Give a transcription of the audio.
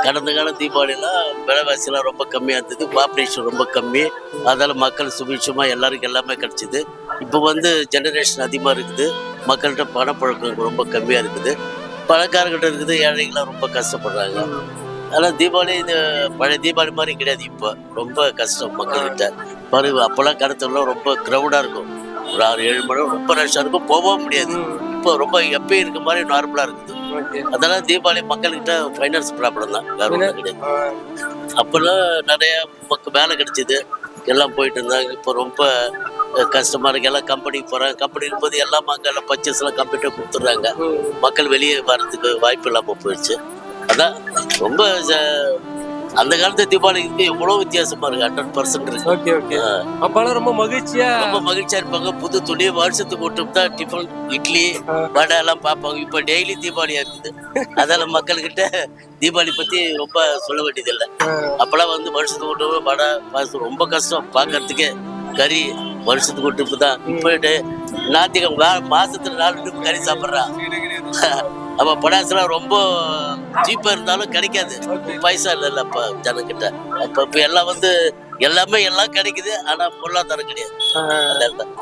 கடந்த கால தீபாவளிலாம் விலைவாசிலாம் ரொம்ப கம்மியாக இருந்தது, பாப்புலேஷன் ரொம்ப கம்மி. அதால் மக்கள் சுபிட்சமாக எல்லாருக்கும் எல்லாமே கிடச்சிது. இப்போ வந்து ஜெனரேஷன் அதிகமாக இருக்குது, மக்கள்கிட்ட பணப்பழக்கம் ரொம்ப கம்மியாக இருக்குது, பணக்காரர்கிட்ட இருக்குது, ஏழைகள்லாம் ரொம்ப கஷ்டப்படுறாங்க. ஆனால் தீபாவளி இது பழைய தீபாவளி மாதிரி கிடையாது. இப்போ ரொம்ப கஷ்டம் மக்கள்கிட்ட. பாரு அப்போல்லாம் கடத்தலாம் ரொம்ப க்ரௌடாக இருக்கும், ஒரு 6-7 மணி நேரம் ரொம்ப ரஷ்ஷாக இருக்கும், போகவும் முடியாது. இப்போ ரொம்ப எப்பயும் இருக்க மாதிரி நார்மலாக இருக்குது. அதனால தீபாவளி மக்கள்கிட்ட ஃபைனான்ஸ் ப்ராப்ளம் தான், வேற ஒன்றும் கிடையாது. அப்போல்லாம் நிறைய வேலை கிடைச்சிது, எல்லாம் போயிட்டு இருந்தாங்க. இப்போ ரொம்ப கஷ்டமா இருக்கு. எல்லாம் கம்பெனிக்கு போகிறாங்க, கம்பெனிக்கு போது எல்லாம் மக்கள் பர்ச்சேஸ்லாம் கம்ப்யூட்டர் கொடுத்துட்றாங்க. மக்கள் வெளியே வர்றதுக்கு வாய்ப்பு இல்லாமல் போயிடுச்சு. அதான் ரொம்ப அந்த காலத்து தீபாவளிக்கு எவ்வளோ வித்தியாசமா இருக்கு, 100% இருக்கு. Okay okay. அப்பெல்லாம் ரொம்ப மகிழ்ச்சியா இருப்பாங்க. புது துணி வருஷத்துக்கு விட்டு தான் டிஃபன், இட்லி, வடை எல்லாம் பார்ப்பாங்க. இப்போ டெய்லி தீபாவளியா இருக்குது. அதெல்லாம் மக்கள்கிட்ட தீபாவளி பத்தி ரொம்ப சொல்ல வேண்டியதில்லை. அப்பெல்லாம் வந்து வருஷத்துக்கு விட்டு வடை பாசம் ரொம்ப கஷ்டம் பார்க்கறதுக்கே. கறி வருஷத்துக்கு விட்டு தான். இப்போ ஞாயிற்றுக்கிழமை மாசத்துல 4 ட்ரிப் கறி சாப்பிட்றான். அப்போ படாசுலாம் ரொம்ப சீப்பாக இருந்தாலும் கிடைக்காது, பைசா இல்லைல்ல அப்போ ஜனக்கிட்ட. அப்போ இப்போ எல்லாம் வந்து எல்லாமே எல்லாம் கிடைக்குது, ஆனால் பொருளாதாரம் கிடையாது.